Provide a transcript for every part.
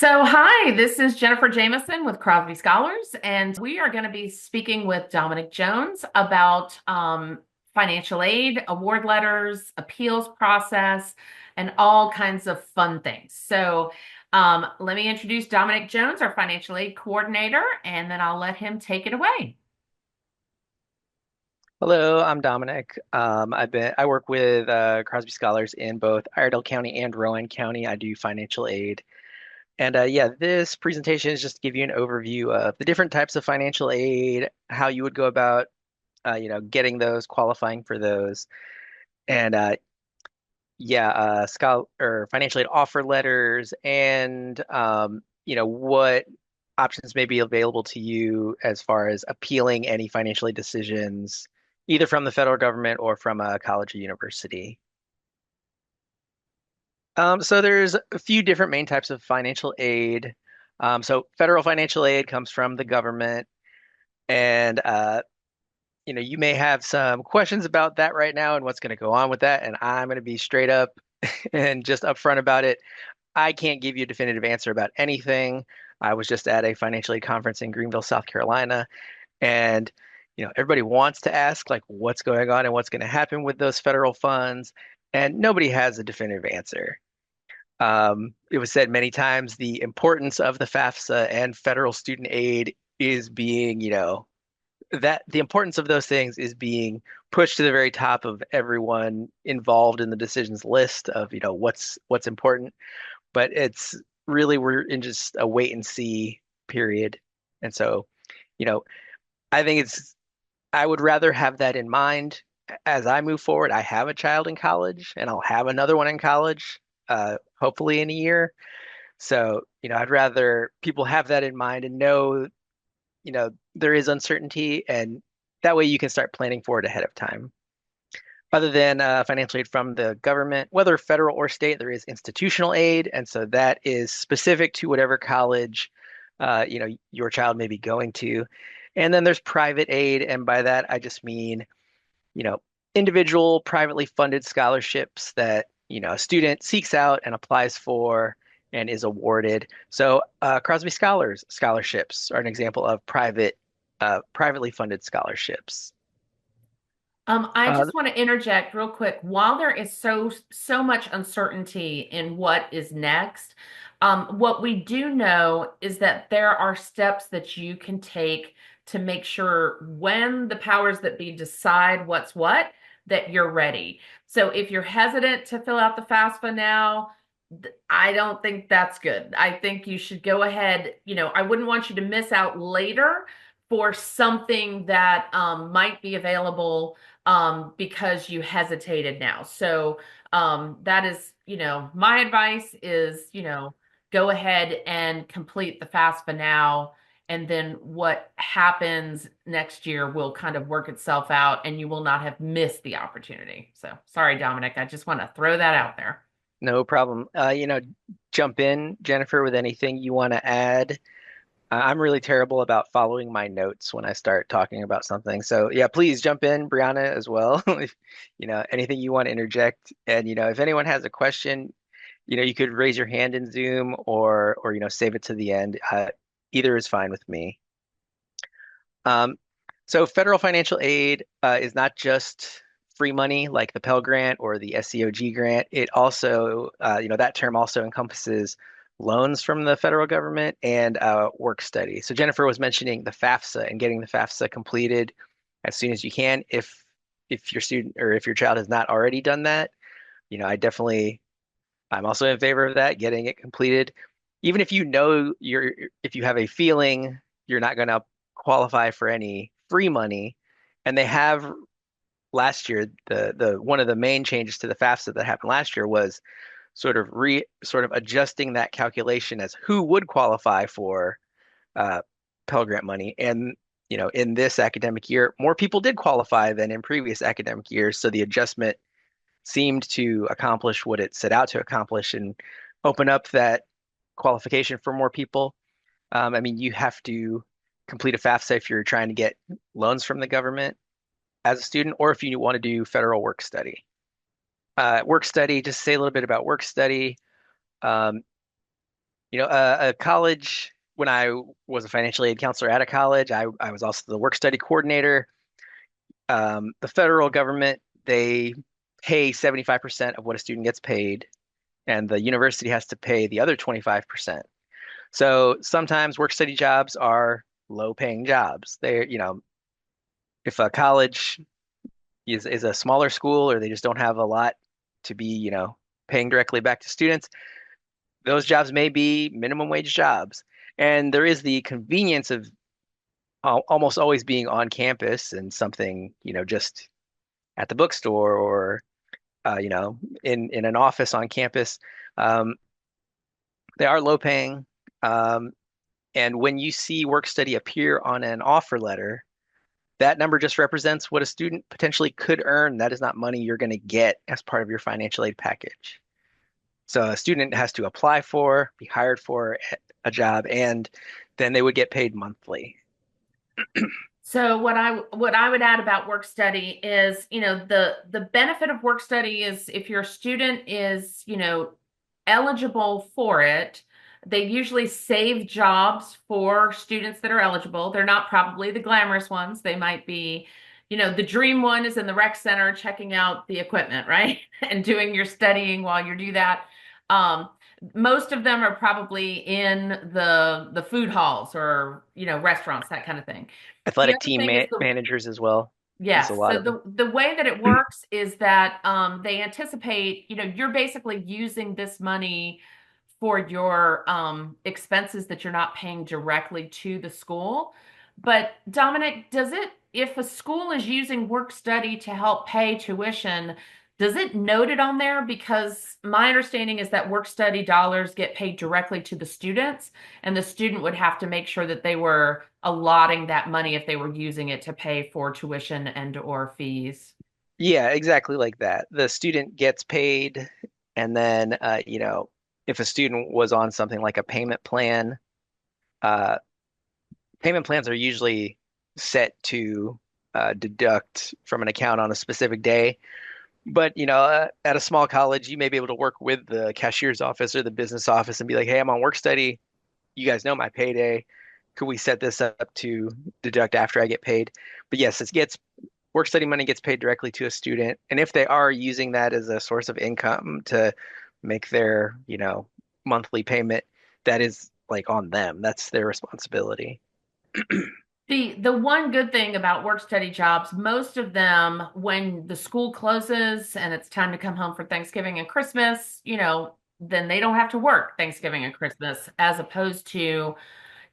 Hi, this is Jenniffer Jamison with Crosby Scholars, and we are going to be speaking with Dominic Jones about financial aid, award letters, appeals process, and all kinds of fun things. Let me introduce Dominic Jones, our financial aid coordinator, and then I'll let him take it away. Hello, I'm Dominic. I work with Crosby Scholars in both Iredell County and Rowan County. I do financial aid. And yeah, this presentation is just to give you an overview of the different types of financial aid, how you would go about getting those, qualifying for those. And yeah, schol or financial aid offer letters and what options may be available to you as far as appealing any financial aid decisions, either from the federal government or from a college or university. So there's a few different main types of financial aid. So federal financial aid comes from the government, and you may have some questions about that right now and what's going to go on with that. And I'm going to be straight up and just upfront about it. I can't give you a definitive answer about anything. I was just at a financial aid conference in Greenville, South Carolina, and everybody wants to ask like what's going on and what's going to happen with those federal funds, and nobody has a definitive answer. It was said many times the importance of the FAFSA and federal student aid is being, that the importance of those things is being pushed to the very top of everyone involved in the decisions list of, what's important. But it's really we're in just a wait and see period. And so, you know, I think I would rather have that in mind as I move forward. I have a child in college and I'll have another one in college, hopefully in a year. So, I'd rather people have that in mind and know, there is uncertainty, and that way you can start planning for it ahead of time. Other than financial aid from the government, whether federal or state, there is institutional aid, and so that is specific to whatever college, your child may be going to. And then there's private aid, and by that I just mean, you know, individual privately funded scholarships that, a student seeks out and applies for and is awarded. So Crosby Scholars scholarships are an example of privately funded scholarships. I Uh, just want to interject real quick. While there is so much uncertainty in what is next, what we do know is that there are steps that you can take to make sure when the powers that be decide what's what, that you're ready. So if you're hesitant to fill out the FAFSA now, I don't think that's good. I think you should go ahead. I wouldn't want you to miss out later for something that might be available because you hesitated now. That is, my advice is, go ahead and complete the FAFSA now. And then what happens next year will kind of work itself out and you will not have missed the opportunity. So sorry, Dominic. I just want to throw that out there. no problem. Jump in, Jennifer, with anything you want to add. I'm really terrible about following my notes when I start talking about something. So yeah, please jump in, Brianna, as well. If, anything you want to interject. And, if anyone has a question, you could raise your hand in Zoom or, save it to the end. Either is fine with me. Um, so federal financial aid is not just free money like the Pell Grant or the SCOG grant. It also, that term also encompasses loans from the federal government and work study. So Jennifer was mentioning the FAFSA and getting the FAFSA completed as soon as you can. If your student or if your child has not already done that, I'm also in favor of that, getting it completed. Even if if you have a feeling you're not going to qualify for any free money, and they have last year, the one of the main changes to the FAFSA that happened last year was sort of adjusting that calculation as who would qualify for uh, Pell Grant money. And in this academic year, more people did qualify than in previous academic years. So the adjustment seemed to accomplish what it set out to accomplish and open up that qualification for more people. I mean, you have to complete a FAFSA if you're trying to get loans from the government as a student, or if you want to do federal work study. Work study, just say a little bit about work study. Um, A college, when I was a financial aid counselor at a college, I was also the work study coordinator. The federal government, they pay 75% of what a student gets paid, and the university has to pay the other 25%. So sometimes work study jobs are low paying jobs. If a college is a smaller school or they just don't have a lot to be, paying directly back to students, those jobs may be minimum wage jobs. And there is the convenience of almost always being on campus and something, just at the bookstore or, in an office on campus. Um, they are low paying. Um, and when you see work study appear on an offer letter, that number just represents what a student potentially could earn. That is not money you're going to get as part of your financial aid package. So a student has to apply for, be hired for a job, and then they would get paid monthly. So what I would add about work study is, the benefit of work study is if your student is, eligible for it, they usually save jobs for students that are eligible. They're not probably the glamorous ones. They might be, the dream one is in the rec center checking out the equipment, right? And doing your studying while you do that. Um, Most of them are probably in the food halls or, restaurants, that kind of thing. The Athletic other team thing is the managers as well. There's a Yes. lot So of them. the way that it works is that they anticipate, you're basically using this money for your expenses that you're not paying directly to the school. But Dominic, if a school is using work study to help pay tuition, does it note it on there? Because my understanding is that work study dollars get paid directly to the students, and the student would have to make sure that they were allotting that money if they were using it to pay for tuition and or fees. Yeah, exactly like that. The student gets paid, and then if a student was on something like a uh, payment plans are usually set to deduct from an account on a specific day. But at a small college, you may be able to work with the cashier's office or the business office and be like, "Hey, I'm on work study. You guys know my payday. Could we set this up to deduct after I get paid?" But yes, it gets work study money gets paid directly to a student, and if they are using that as a source of income to make their, monthly payment, that is like on them. That's their responsibility. The one good thing about work study jobs, most of them, when the school closes and it's time to come home for Thanksgiving and Christmas, then they don't have to work Thanksgiving and Christmas, as opposed to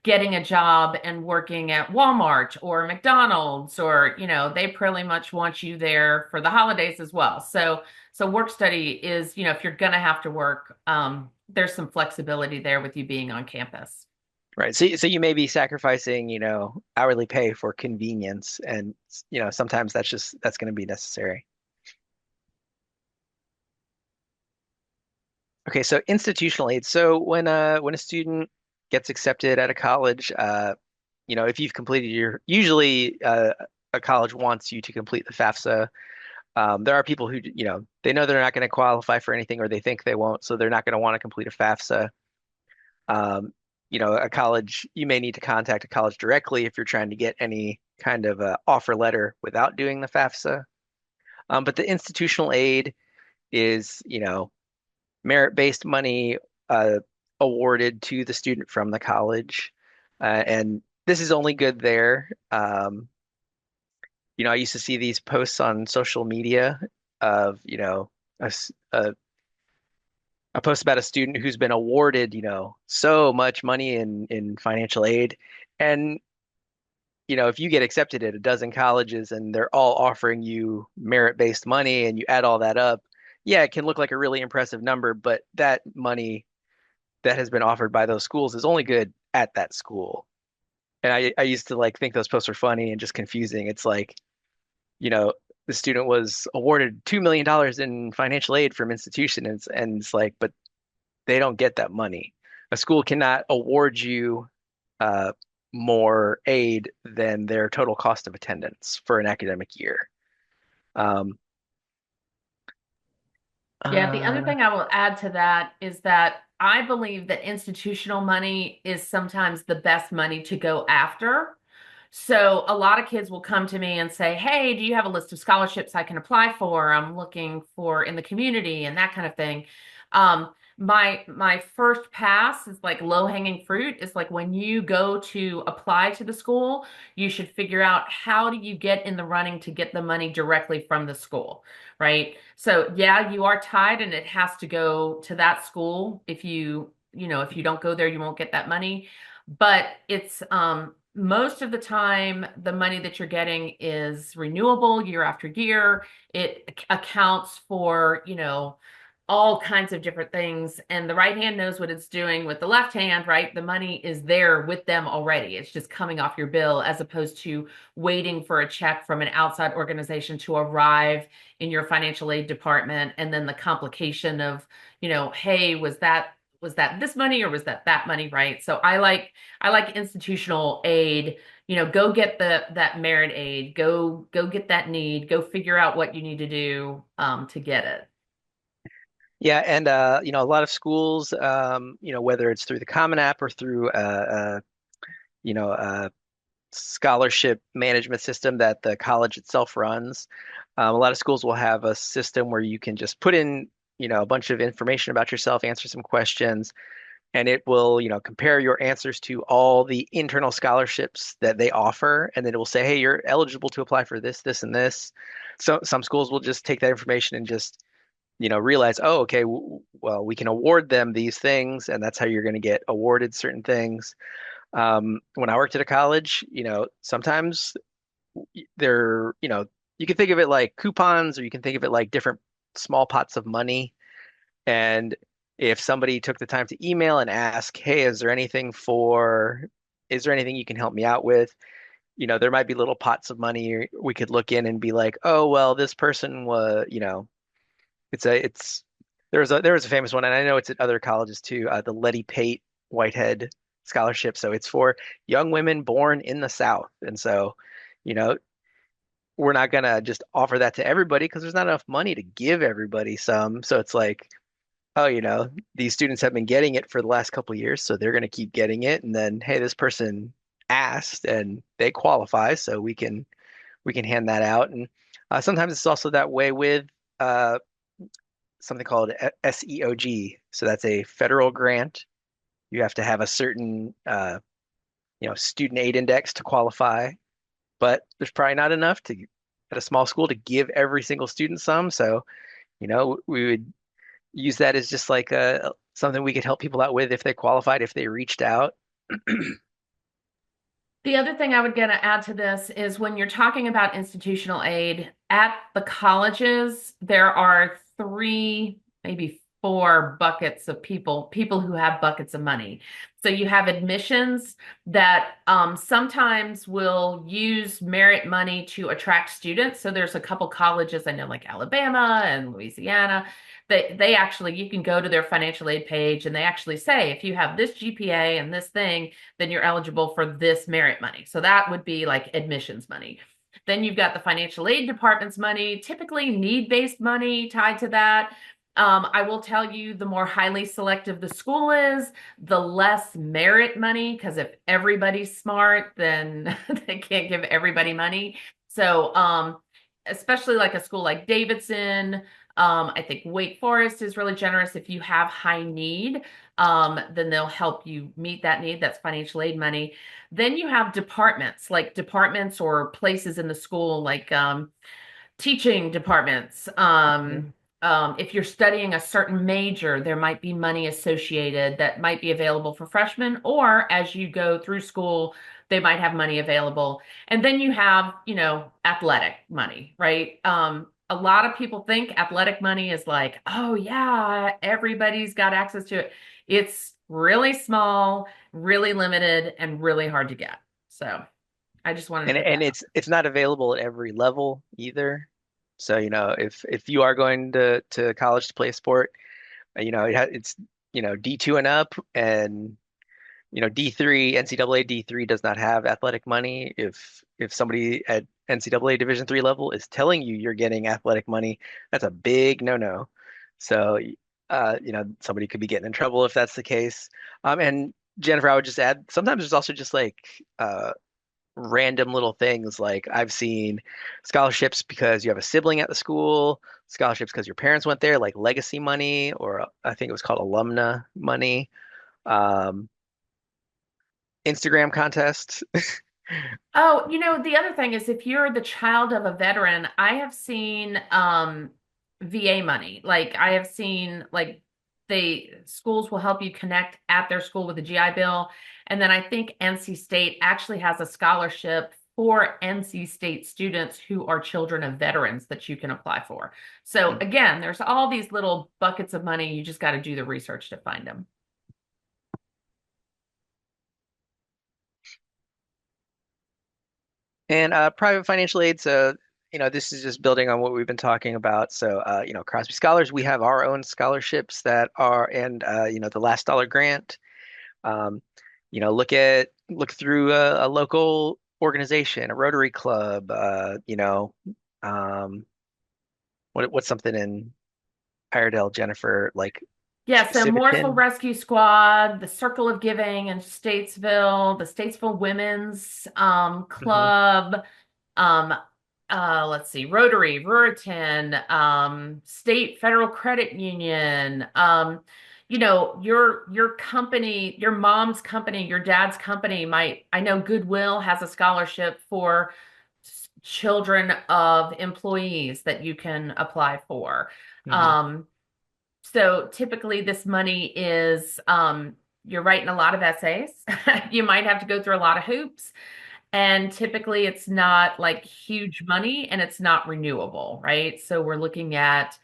getting a job and working at Walmart or McDonald's, or, they pretty much want you there for the holidays as well. So work study is, if you're gonna have to work, there's some flexibility there with you being on campus. Right. So you may be sacrificing, hourly pay for convenience, and sometimes that's going to be necessary. Okay, so institutional aid. So when a student gets accepted at a college, if you've completed usually a college wants you to complete the FAFSA. There are people who, they know they're not going to qualify for anything or they think they won't, so they're not going to want to complete a FAFSA. Um, a college, you may need to contact a college directly if you're trying to get any kind of offer letter without doing the FAFSA. But the institutional aid is, merit-based money awarded to the student from the college. And this is only good there. I used to see these posts on social media of, a, s- a post about a student who's been awarded, so much money in financial aid. And, if you get accepted at a dozen colleges and they're all offering you merit-based money and you add all that up, yeah, it can look like a really impressive number, but that money that has been offered by those schools is only good at that school. And I used to like think those posts were funny and just confusing. It's like, you know, the student was awarded $2 million in financial aid from institution, and it's like, but they don't get that money. A school cannot award you uh, more aid than their total cost of attendance for an academic year. Um, Yeah, the other uh, thing I will add to that is that I believe that institutional money is sometimes the best money to go after. So a lot of kids will come to me and say, "Hey, do you have a list of scholarships I can apply for? I'm looking for in the community and that kind of thing." My first pass is like low-hanging fruit. It's like when you go to apply to the school, you should figure out how do you get in the running to get the money directly from the school, right? So yeah, you are tied and it has to go to that school. If you don't go there, you won't get that money. But it's most of the time, the money that you're getting is renewable year after year. It accounts for, all kinds of different things. And the right hand knows what it's doing with the left hand, right? The money is there with them already. It's just coming off your bill as opposed to waiting for a check from an outside organization to arrive in your financial aid department. And then the complication of, hey, was that this money or was that money, right? So I like institutional aid. Go get that merit aid. Go get that need. Go figure out what you need to do to get it. Yeah, and a lot of schools, whether it's through the Common App or through a scholarship management system that the college itself runs, a lot of schools will have a system where you can just put in, a bunch of information about yourself, answer some questions, and it will, compare your answers to all the internal scholarships that they offer, and then it will say, hey, you're eligible to apply for this, this, and this. So some schools will just take that information and just realize, oh, okay, well, we can award them these things, and that's how you're going to get awarded certain things. When I worked at a college, sometimes they're, you can think of it like coupons, or you can think of it like different small pots of money. And if somebody took the time to email and ask, hey, is there anything you can help me out with? There might be little pots of money we could look in and be like, oh, well, this person was, it's there was a famous one, and I know it's at other colleges too. The Letty Pate Whitehead Scholarship. So it's for young women born in the South, and so you know we're not gonna just offer that to everybody because there's not enough money to give everybody some. So it's like, oh, these students have been getting it for the last couple of years, so they're gonna keep getting it, and then hey, this person asked and they qualify, so we can hand that out, and sometimes it's also that way with. Something called SEOG. So that's a federal grant. You have to have a certain, student aid index to qualify, but there's probably not enough to at a small school to give every single student some. So, we would use that as just like something we could help people out with if they qualified, if they reached out. The other thing I would gonna add to this is when you're talking about institutional aid at the colleges, there are three, maybe four buckets of people who have buckets of money. So you have admissions that sometimes will use merit money to attract students. So there's a couple colleges I know, like Alabama and Louisiana. They actually, you can go to their financial aid page and they actually say, if you have this GPA and this thing, then you're eligible for this merit money. So that would be like admissions money. Then you've got the financial aid department's money, typically need-based money tied to that. I will tell you, the more highly selective the school is, the less merit money, because if everybody's smart, then they can't give everybody money. So, especially like a school like Davidson, I think Wake Forest is really generous. If you have high need, then they'll help you meet that need. That's financial aid money. Then you have departments, like departments or places in the school, like teaching departments. Mhm. If you're studying a certain major, there might be money associated that might be available for freshmen, or as you go through school, they might have money available. And then you have, athletic money, right? A lot of people think athletic money is like, oh yeah, everybody's got access to it. It's really small, really limited, and really hard to get. So I just wanted to And put that and out. it's not available at every level either. So, if you are going to college to play a sport, it's D2 and up, and D3, NCAA D3 does not have athletic money. If somebody at NCAA Division 3 level is telling you you're getting athletic money, that's a big no-no. So Somebody could be getting in trouble if that's the case. And Jenniffer, I would just add, sometimes there's also just like random little things. Like I've seen scholarships because you have a sibling at the school, scholarships because your parents went there, like legacy money, or I think it was called alumna money. Um, Instagram contests. Oh, the other thing is if you're the child of a veteran, I have seen VA money. Like I have seen like the schools will help you connect at their school with a GI Bill. And then I think NC State actually has a scholarship for NC State students who are children of veterans that you can apply for. So again, there's all these little buckets of money. You just got to do the research to find them. And private financial aid. So, this is just building on what we've been talking about. So, Crosby Scholars, we have our own scholarships that are, and the last dollar grant. Um, look through a local organization, a Rotary Club. Um, what's something in Iredell, Jenniffer, like Yeah, so Morsel Civitan? Rescue Squad, the Circle of Giving in Statesville, the Statesville Women's Hmm. Club, um, let's see, Rotary, Ruritan, State Federal Credit Union, your company, your mom's company, your dad's company might, I know Goodwill has a scholarship for children of employees that you can apply for. Hmm. So typically this money is you're writing a lot of essays. You might have to go through a lot of hoops. And typically it's not like huge money and it's not renewable, right? So we're looking at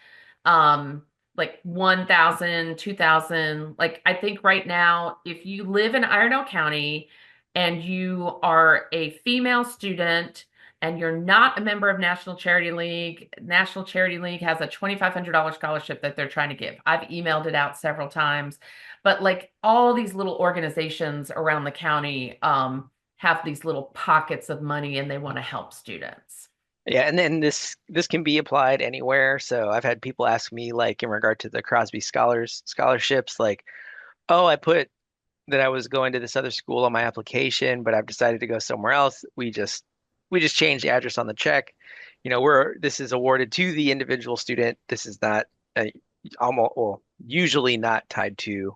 um like 1,000, 2,000. Like I think right now, if you live in Iredell County and you are a female student and you're not a member of National Charity League has a $2,500 scholarship that they're trying to give. I've emailed it out several times, but like all these little organizations around the county, have these little pockets of money and they want to help students. Yeah, and then this can be applied anywhere. So I've had people ask me, like, in regard to the Crosby Scholars scholarships, like, oh, I put that I was going to this other school on my application, but I've decided to go somewhere else. We just changed the address on the check. This is awarded to the individual student. This is not almost, well, usually not tied to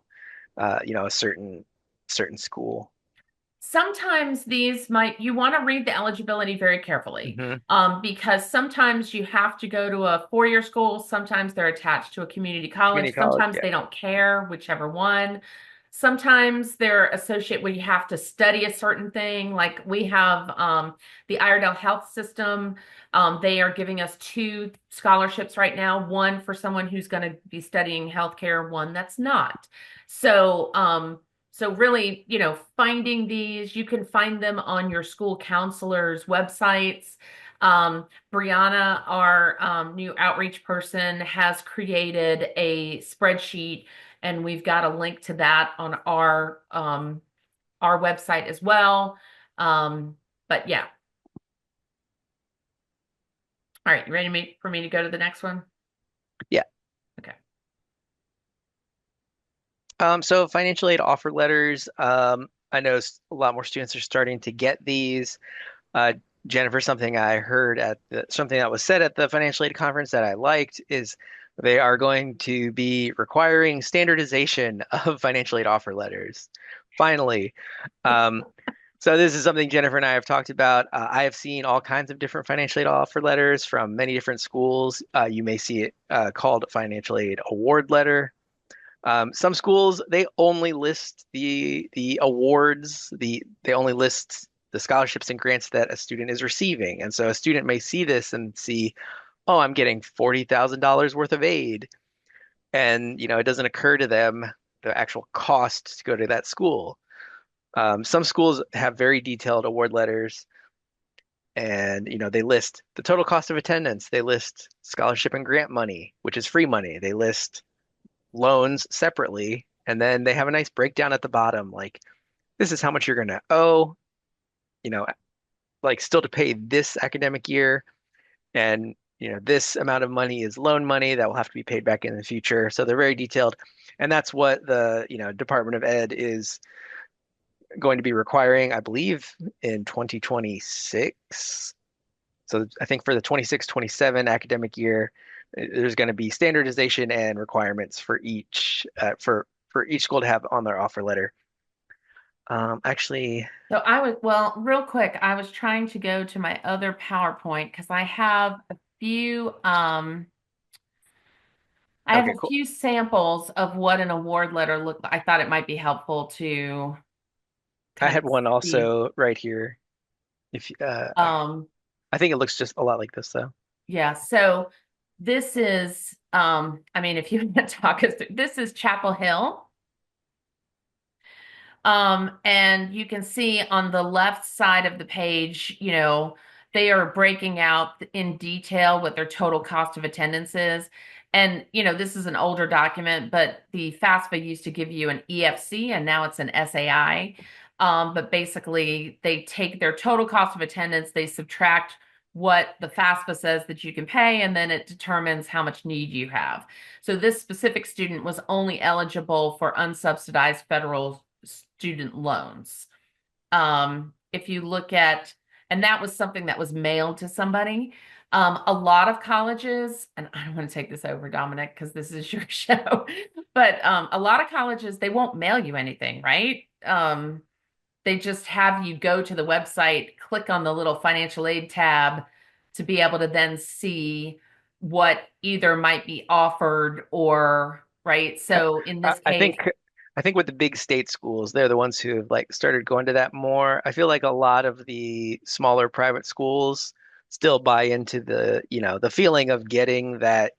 a certain school. Sometimes you want to read the eligibility very carefully, Hmm. because sometimes you have to go to a four-year school. Sometimes they're attached to a community college. Community college, Sometimes yeah. they don't care, whichever one. Sometimes they're associated where you have to study a certain thing. Like we have the Iredell Health System. They are giving us two scholarships right now, one for someone who's going to be studying healthcare, one that's not. So, so really, finding these, you can find them on your school counselor's websites. Brianna, our new outreach person, has created a spreadsheet, and we've got a link to that on our website as well. But yeah, all right, you ready for me to go to the next one? Yeah. Okay. So financial aid offer letters. I know a lot more students are starting to get these. Uh, Jenniffer, something that was said at the financial aid conference that I liked is they are going to be requiring standardization of financial aid offer letters. Finally. Um, so this is something Jenniffer and I have talked about. I have seen all kinds of different financial aid offer letters from many different schools. You may see it called financial aid award letter. Some schools they only list the awards, they only list the scholarships and grants that a student is receiving. And so a student may see this and see, oh, I'm getting $40,000 worth of aid. And, it doesn't occur to them the actual cost to go to that school. Some schools have very detailed award letters and, they list the total cost of attendance. They list scholarship and grant money, which is free money. They list loans separately, and then they have a nice breakdown at the bottom, like this is how much you're going to owe, you know, like still to pay this academic year, and this amount of money is loan money that will have to be paid back in the future. So they're very detailed. And that's what the, Department of Ed is going to be requiring, I believe, in 2026. So I think for the 26-27 academic year, there's going to be standardization and requirements for each school to have on their offer letter. Actually, So well, real quick, I was trying to go to my other PowerPoint because I have okay, a cool. few samples of what an award letter looked like. I thought it might be helpful to I kind had of one see. also right here. If Um, I think it looks just a lot like this though. yeah, so this is I mean, if you want to talk us through, this is Chapel Hill. And you can see on the left side of the page, they are breaking out in detail what their total cost of attendance is. And, this is an older document, but the FAFSA used to give you an EFC and now it's an SAI. But basically, they take their total cost of attendance, they subtract what the FAFSA says that you can pay, and then it determines how much need you have. So this specific student was only eligible for unsubsidized federal student loans. If you look at, and that was something that was mailed to somebody. A lot of colleges, and I don't want to take this over, Dominic, because this is your show, but a lot of colleges, they won't mail you anything, right? They just have you go to the website, click on the little financial aid tab to be able to then see what either might be offered or, right? So in I, this I case, think I think with the big state schools, they're the ones who have like started going to that more. I feel like a lot of the smaller private schools still buy into the feeling of getting that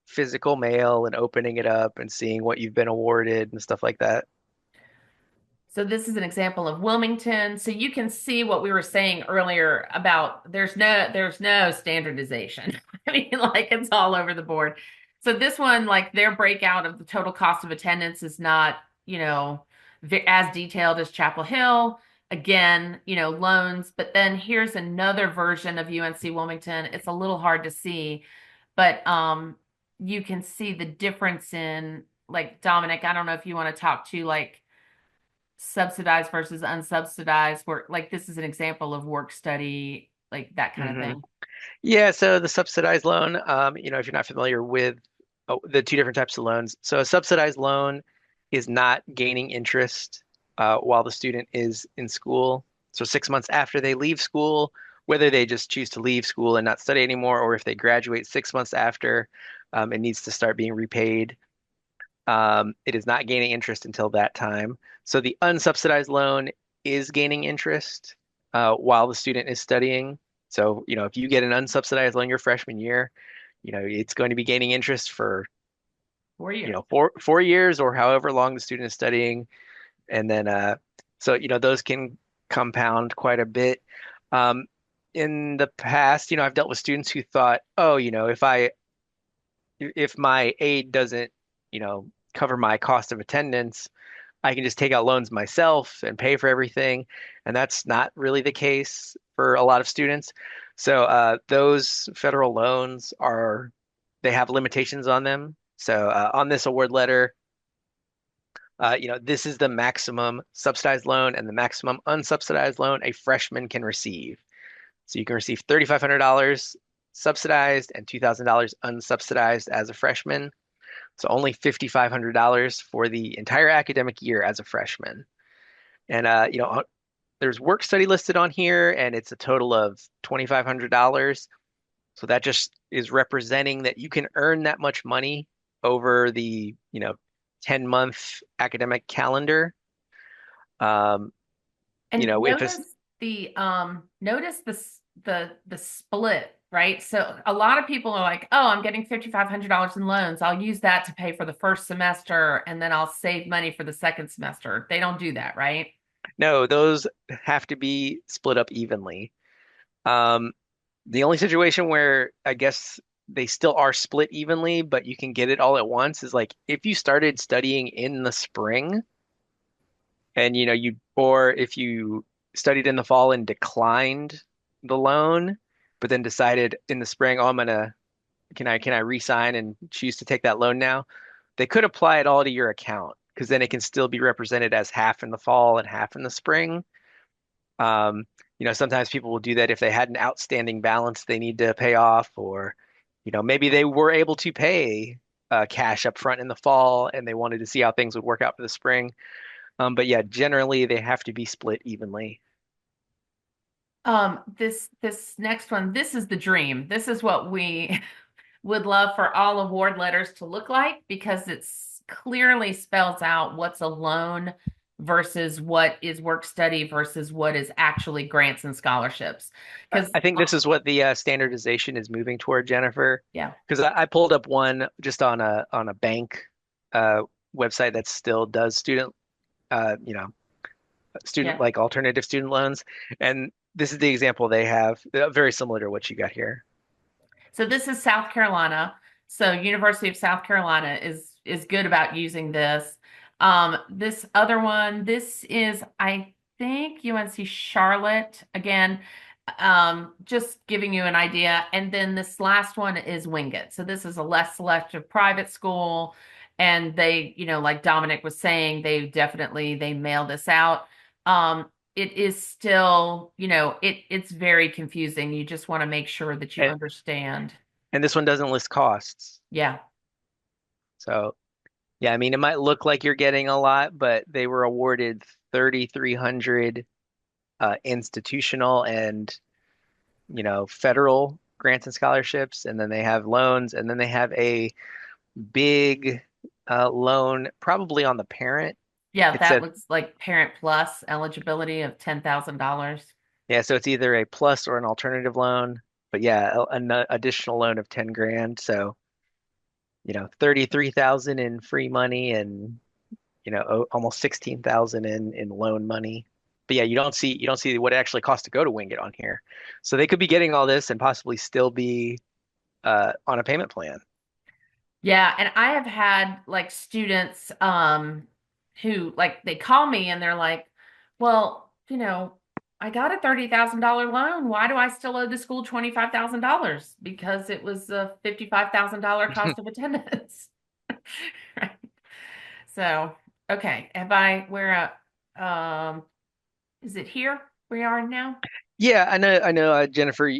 physical mail and opening it up and seeing what you've been awarded and stuff like that. so this is an example of Wilmington. So you can see what we were saying earlier about there's no standardization. I mean, like it's all over the board. So this one, like their breakout of the total cost of attendance is not, as detailed as Chapel Hill. Again, loans. But then here's another version of UNC Wilmington. It's a little hard to see, but you can see the difference in like Dominic. I don't know if you want to talk to like subsidized versus unsubsidized work. Like this is an example of work study, like that kind of hmm thing. Yeah, so the subsidized loan, if you're not familiar with the two different types of loans, so a subsidized loan is not gaining interest while the student is in school. So 6 months after they leave school, whether they just choose to leave school and not study anymore, or if they graduate 6 months after, it needs to start being repaid. It is not gaining interest until that time. So the unsubsidized loan is gaining interest while the student is studying. So, if you get an unsubsidized loan your freshman year, it's going to be gaining interest for, 4 years. 4 years or however long the student is studying. And then, so, those can compound quite a bit. Um, in the past, I've dealt with students who thought, oh, if my aid doesn't, cover my cost of attendance, I can just take out loans myself and pay for everything. And that's not really the case for a lot of students. So those federal loans they have limitations on them. So on this award letter, this is the maximum subsidized loan and the maximum unsubsidized loan a freshman can receive. So you can receive $3,500 subsidized and $2,000 unsubsidized as a freshman. So only $5,500 for the entire academic year as a freshman. And there's work study listed on here, and it's a total of $2,500. So that just is representing that you can earn that much money over the 10-month academic calendar. Um, And if it's notice the split, right? So a lot of people are like, "Oh, I'm getting $5,500 in loans. I'll use that to pay for the first semester and then I'll save money for the second semester." They don't do that, right? No, those have to be split up evenly. Um, the only situation where I guess they still are split evenly, but you can get it all at once is like if you started studying in the spring and or if you studied in the fall and declined the loan, but then decided in the spring, oh, I'm gonna can I re-sign and choose to take that loan now? They could apply it all to your account because then it can still be represented as half in the fall and half in the spring. Um, sometimes people will do that if they had an outstanding balance they need to pay off, or, maybe they were able to pay cash up front in the fall and they wanted to see how things would work out for the spring. But yeah, generally they have to be split evenly. This next one, this is the dream. This is what we would love for all award letters to look like because it's clearly spells out what's a loan versus what is work study versus what is actually grants and scholarships. Because I think this is what the standardization is moving toward, Jennifer. yeah, Because I pulled up one just on a bank uh, website that still does uh, you know, student yeah. like alternative student loans, and this is the example they have, very similar to what you got here. So this is South Carolina. So University of South Carolina is good about using this. This other one, this is I think UNC Charlotte again. Just giving you an idea. And then this last one is Wingate. So this is a less selective private school. And they, like Dominic was saying, they mail this out. It is still, it's very confusing. You just want to make sure that you And understand. and this one doesn't list costs. Yeah. So yeah, I mean, it might look like you're getting a lot, but they were awarded 3,300 institutional and federal grants and scholarships, and then they have loans, and then they have a big loan, probably on the parent. Yeah, It that says, looks like Parent Plus eligibility of $10,000. yeah, so it's either a plus or an alternative loan, but yeah, an additional loan of 10 grand. So, 33,000 in free money and, almost 16,000 in loan money. But yeah, you don't see what it actually costs to go to Wingate on here. So they could be getting all this and possibly still be on a payment plan. Yeah, and I have had like students who like they call me and they're like, "Well, I got a $30,000 loan. Why do I still owe the school $25,000? Because it was a $55,000 cost of attendance." Right. So, okay, have I where is it here we are now? Yeah, I know, Jennifer,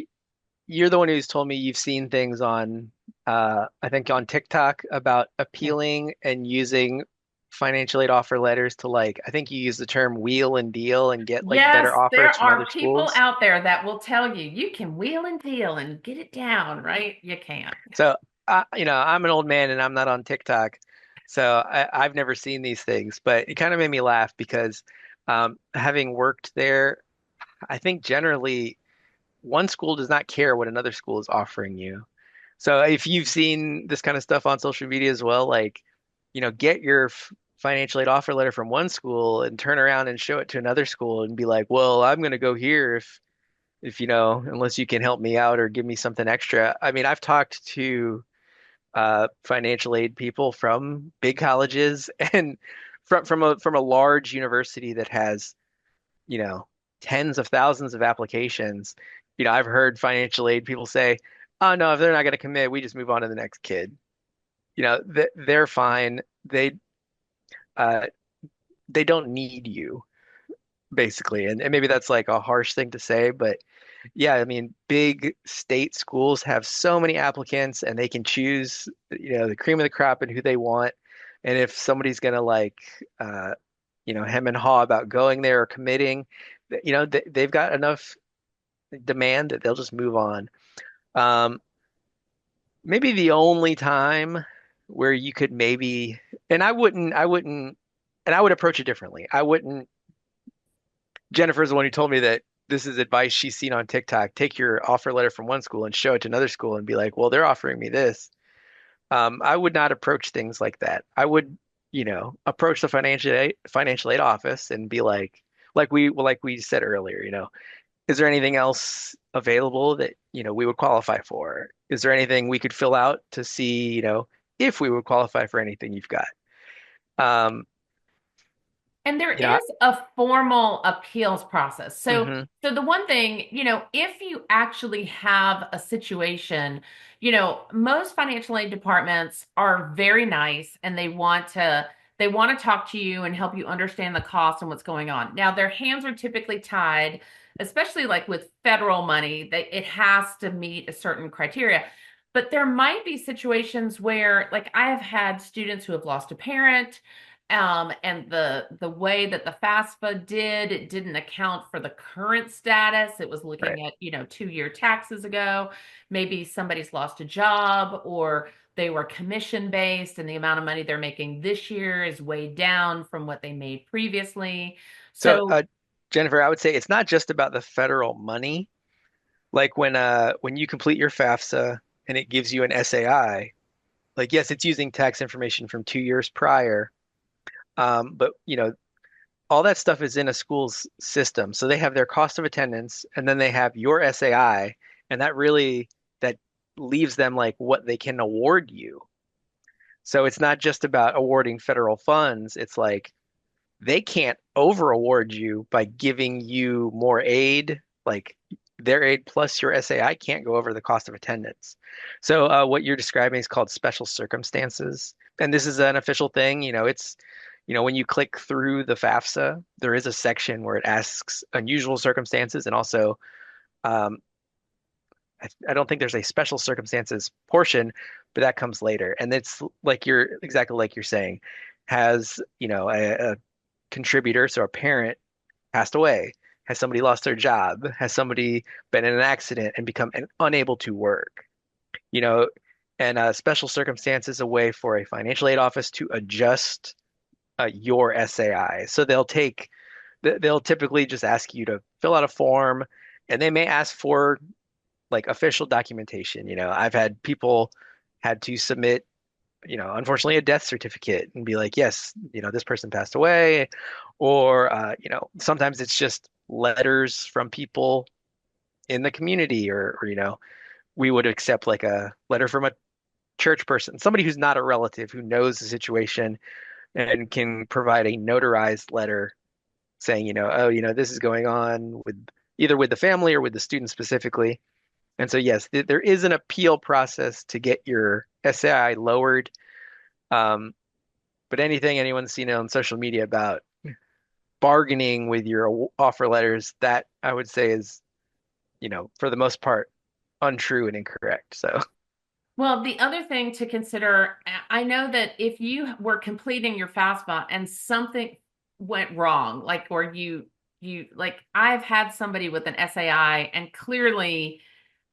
you're the one who's told me you've seen things on, I think on TikTok about Yeah. appealing and using financial aid offer letters to, like, I think you use the term wheel and deal and get like better Yes, there offers from other are people schools. out there that will tell you you can wheel and deal and get it down, right? You can't. So, I'm an old man and I'm not on TikTok, so I've never seen these things, but it kind of made me laugh because having worked there, I think generally one school does not care what another school is offering you. So if you've seen this kind of stuff on social media as well, like, get your financial aid offer letter from one school and turn around and show it to another school and be like, well, I'm going to go here if unless you can help me out or give me something extra. I mean, I've talked to financial aid people from big colleges and from a large university that has, you know, tens of thousands of applications. I've heard financial aid people say, "Oh no, if they're not going to commit, we just move on to the next kid." They're fine. Uh they don't need you basically. And maybe that's like a harsh thing to say, but yeah, I mean, big state schools have so many applicants and they can choose, the cream of the crop and who they want. And if somebody's gonna like, hem and haw about going there or committing, they've got enough demand that they'll just move on. Um, Maybe the only time where you could maybe, and I wouldn't, and I would approach it differently. I wouldn't. Jennifer's the one who told me that this is advice she's seen on TikTok. Take your offer letter from one school and show it to another school and be like, well, they're offering me this. I would not approach things like that. I would, approach the financial aid office and be like we said earlier, is there anything else available that, we would qualify for? Is there anything we could fill out to see, if we would qualify for anything you've got? Um, And there You know, is a formal appeals process. hmm So the one thing, if you actually have a situation, most financial aid departments are very nice and they want to talk to you and help you understand the cost and what's going on. Now, their hands are typically tied, especially like with federal money, that it has to meet a certain criteria. But there might be situations where, like, I have had students who have lost a parent, and the way that the FAFSA did, it didn't account for the current status. It was right. looking at, 2-year taxes ago. Maybe somebody's lost a job, or they were commission based and the amount of money they're making this year is way down from what they made previously. So, So, Jennifer, I would say it's not just about the federal money. Like when you complete your FAFSA and it gives you an SAI, like yes, it's using tax information from 2 years prior, but all that stuff is in a school's system. So they have their cost of attendance, and then they have your SAI, and that leaves them like what they can award you. So it's not just about awarding federal funds. It's like they can't over award you by giving you more aid, like their aid plus your SAI can't go over the cost of attendance. So what you're describing is called special circumstances. And this is an official thing. When you click through the FAFSA, there is a section where it asks unusual circumstances and also um, I don't think there's a special circumstances portion, but that comes later. And it's like you're exactly like you're saying, has, a contributor, so a parent passed away? Has somebody lost their job? Has somebody been in an accident and become unable to work? You know, and special circumstances a way for a financial aid office to adjust your SAI. So they'll typically just ask you to fill out a form, and they may ask for like official documentation. I've had people had to submit, unfortunately, a death certificate and be like, yes, this person passed away. Or, sometimes it's just letters from people in the community, or we would accept like a letter from a church person, somebody who's not a relative who knows the situation and can provide a notarized letter saying, oh, this is going on with either with the family or with the student specifically. And so, yes, there is an appeal process to get your SAI lowered. Um, but anything anyone's seen on social media about bargaining with your offer letters, that I would say is, for the most part, untrue and incorrect. So, well, the other thing to consider, I know that if you were completing your FAFSA and something went wrong, like, or like, I've had somebody with an SAI and clearly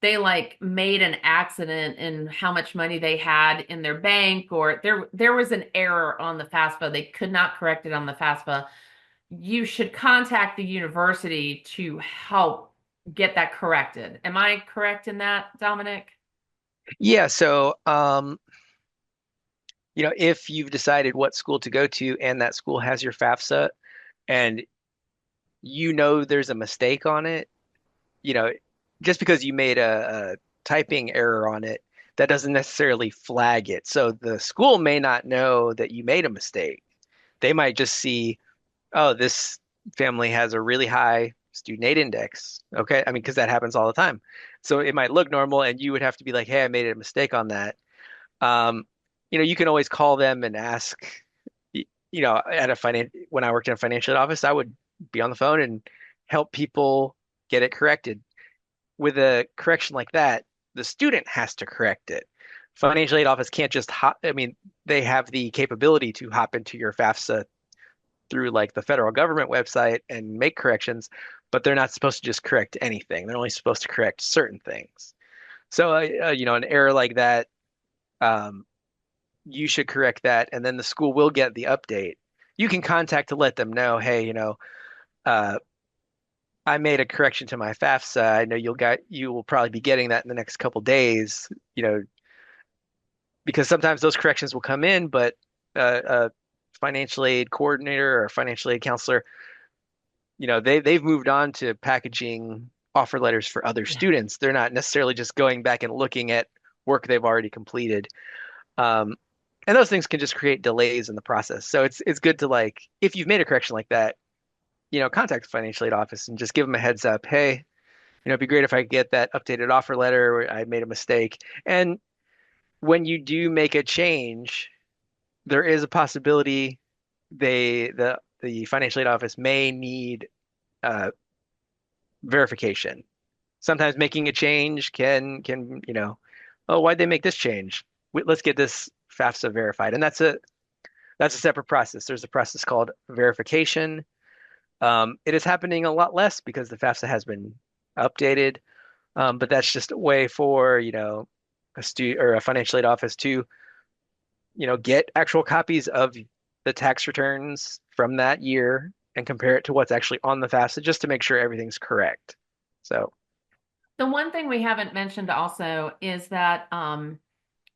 they like made an accident in how much money they had in their bank, or there was an error on the FAFSA. They could not correct it on the FAFSA. You should contact the university to help get that corrected. Am I correct in that, Dominic? yeah. So, if you've decided what school to go to and that school has your FAFSA and there's a mistake on it, you know, just because you made a typing error on it, that doesn't necessarily flag it. So the school may not know that you made a mistake. They might just see, oh, this family has a really high student aid index. Okay. I mean, because that happens all the time. So it might look normal and you would have to be like, hey, I made a mistake on that. Um, you can always call them and ask, when I worked in a financial aid office, I would be on the phone and help people get it corrected. With a correction like that, the student has to correct it. Financial aid office can't just hop. I mean, they have the capability to hop into your FAFSA through like the federal government website and make corrections, but they're not supposed to just correct anything. They're only supposed to correct certain things. So, an error like that, um, you should correct that, and then the school will get the update. You can contact to let them know, hey, uh, I made a correction to my FAFSA. I know you will probably be getting that in the next couple days, because sometimes those corrections will come in, but a financial aid coordinator or financial aid counselor, they've moved on to packaging offer letters for other Yeah. students. They're not necessarily just going back and looking at work they've already completed. Um, and those things can just create delays in the process. So it's good to like if you've made a correction like that, contact the financial aid office and just give them a heads up. Hey, it'd be great if I could get that updated offer letter where I made a mistake. And when you do make a change, there is a possibility the financial aid office may need uh, verification. Sometimes making a change can oh, why'd they make this change? Let's get this FAFSA verified, and that's a separate process. There's a process called verification. It is happening a lot less because the FAFSA has been updated, but that's just a way for a stu or a financial aid office to get actual copies of the tax returns from that year and compare it to what's actually on the FAFSA just to make sure everything's correct. So, The one thing we haven't mentioned also is that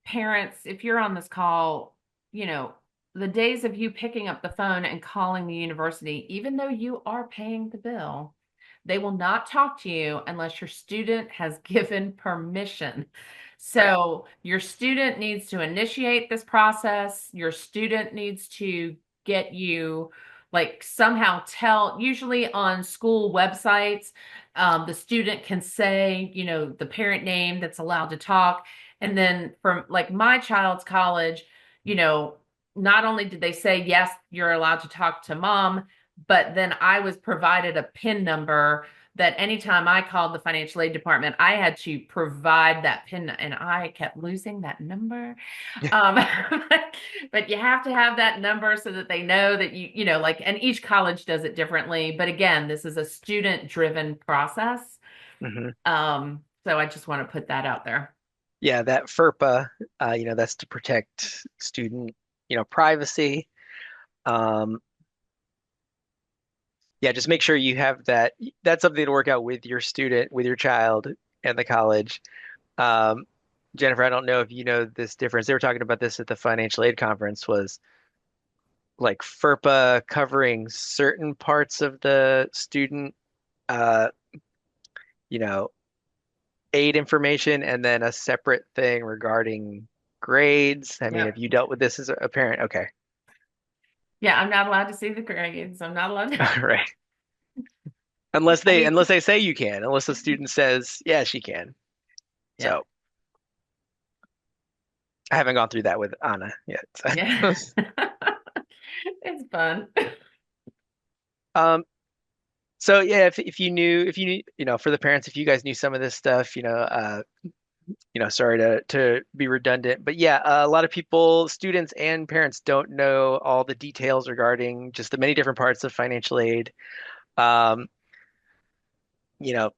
parents, if you're on this call, you know, the days of you picking up the phone and calling the university, even though you are paying the bill, they will not talk to you unless your student has given permission. right. So your student needs to initiate this process. Your student needs to get you like somehow tell, usually on school websites, the student can say, the parent name that's allowed to talk. And then from like my child's college, you know, not only did they say, yes, you're allowed to talk to mom, but then I was provided a PIN number that anytime I called the financial aid department, I had to provide that PIN, and I kept losing that number. Um, but you have to have that number so that they know that like, and each college does it differently. But again, this is a student-driven process. Hmm. So I just want to put that out there. Yeah, that FERPA, that's to protect student, privacy. Um, yeah, just make sure you have that. That's something to work out with your student, with your child, and the college. Um, Jenniffer, I don't know if you know this difference. They were talking about this at the financial aid conference, was like FERPA covering certain parts of the student, uh, you know, aid information, and then a separate thing regarding grades. I mean, have Yep. you dealt with this as a parent? Okay. Yeah, I'm not allowed to see the grades. I'm not allowed to. Right. Unless I they mean, unless they say you can, unless the student says, yeah, she can. yeah, So I haven't gone through that with Anna yet. yeah. So. It's fun. Um, so yeah, if you knew, for the parents, if you guys knew some of this stuff, sorry to be redundant, but yeah, a lot of people, students and parents don't know all the details regarding just the many different parts of financial aid. Um, you know,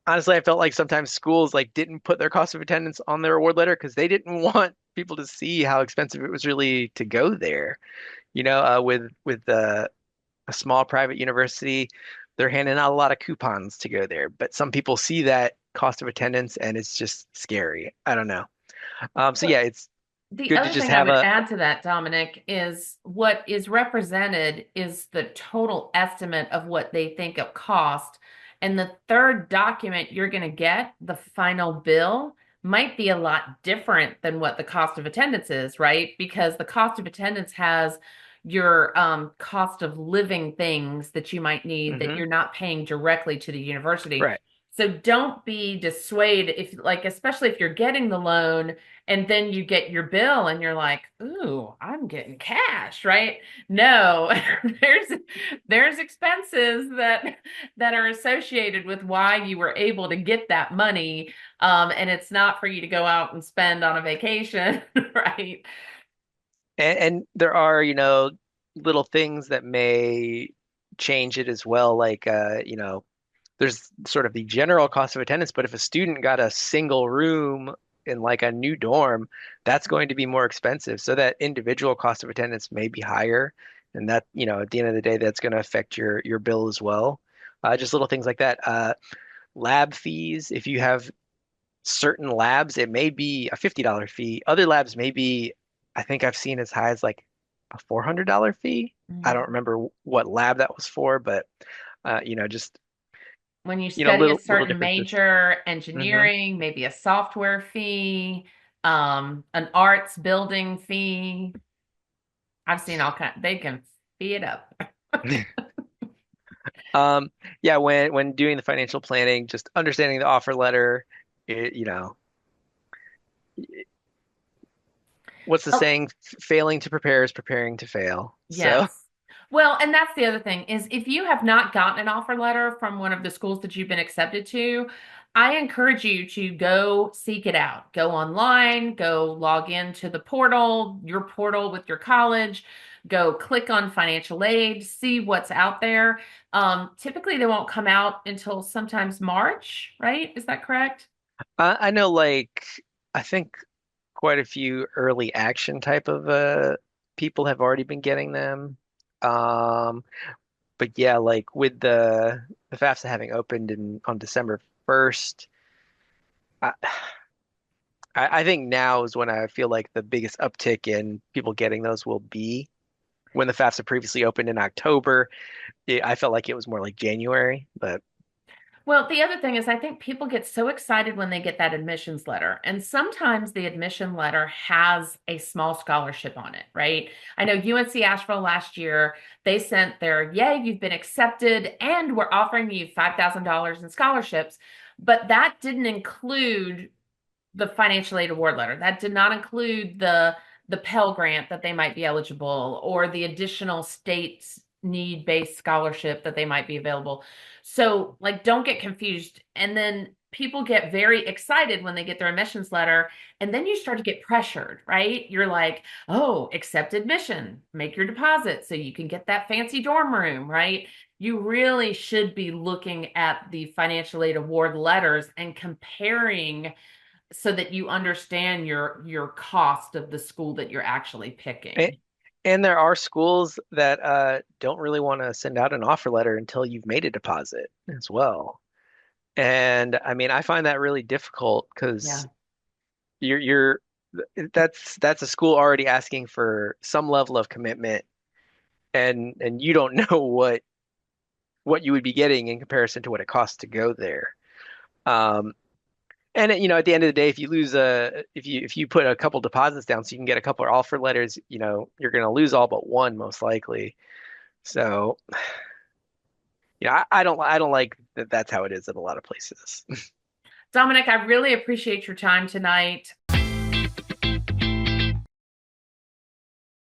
honestly, I felt like sometimes schools like didn't put their cost of attendance on their award letter because they didn't want people to see how expensive it was really to go there. With a small private university, they're handing out a lot of coupons to go there, but some people see that cost of attendance and it's just scary. I don't know. So But yeah, it's the good to other just thing I have would a. add to that, Dominic, is what is represented is the total estimate of what they think of cost. And the third document you're going to get, the final bill, might be a lot different than what the cost of attendance is, right? Because the cost of attendance has your cost of living things that you might need that Hmm. you're not paying directly to the university. Right. So don't be dissuaded if like, especially if you're getting the loan and then you get your bill and you're like, ooh, I'm getting cash, right? No, there's there's expenses that are associated with why you were able to get that money. And it's not for you to go out and spend on a vacation, right? And there are, little things that may change it as well. Like, there's sort of the general cost of attendance, but if a student got a single room in like a new dorm, that's going to be more expensive. So that individual cost of attendance may be higher. And that, at the end of the day, that's going to affect your bill as well. Just little things like that. Lab fees, if you have certain labs, it may be a $50 fee. Other labs may be, I think I've seen as high as like a $400 fee. I don't Mm. remember what lab that was for, but just When you study a little certain differences. major, Hmm. engineering, maybe a software fee. an arts building fee. I've seen all kind. They can fee it up. Um, yeah, when doing the financial planning, just understanding the offer letter, you know, what's the Oh, saying? Failing to prepare is preparing to fail. So, yes. Well, and that's the other thing is if you have not gotten an offer letter from one of the schools that you've been accepted to, I encourage you to go seek it out. Go online, go log into the portal, your portal with your college, go click on financial aid, see what's out there. Typically, they won't come out until sometimes March, right? Is that correct? I know like I think quite a few early action type of people have already been getting them. Um, but yeah, like with the FAFSA having opened in on December 1st, I, I think now is when I feel like the biggest uptick in people getting those will be. When the FAFSA previously opened in October, I felt like it was more like January, but Well, the other thing is, I think people get so excited when they get that admissions letter. And sometimes the admission letter has a small scholarship on it, right? I know UNC Asheville last year, they sent their, yay, you've been accepted, and we're offering you $5,000 in scholarships. But that didn't include the financial aid award letter. That did not include the Pell Grant that they might be eligible or the additional state's need-based scholarship that they might be available. So, like, don't get confused. And then people get very excited when they get their admissions letter, and then you start to get pressured, right? You're like, oh, accept admission, make your deposit so you can get that fancy dorm room, right? You really should be looking at the financial aid award letters and comparing so that you understand your cost of the school that you're actually a- picking. and there are schools that don't really want to send out an offer letter until you've made a deposit as well. And I mean, I find that really difficult because Yeah. you're that's a school already asking for some level of commitment, and you don't know what you would be getting in comparison to what it costs to go there. Um, and at the end of the day, if you lose if you put a couple deposits down so you can get a couple of offer letters, you're going to lose all but one most likely. So, I don't like that that's how it is at a lot of places. Dominic, I really appreciate your time tonight.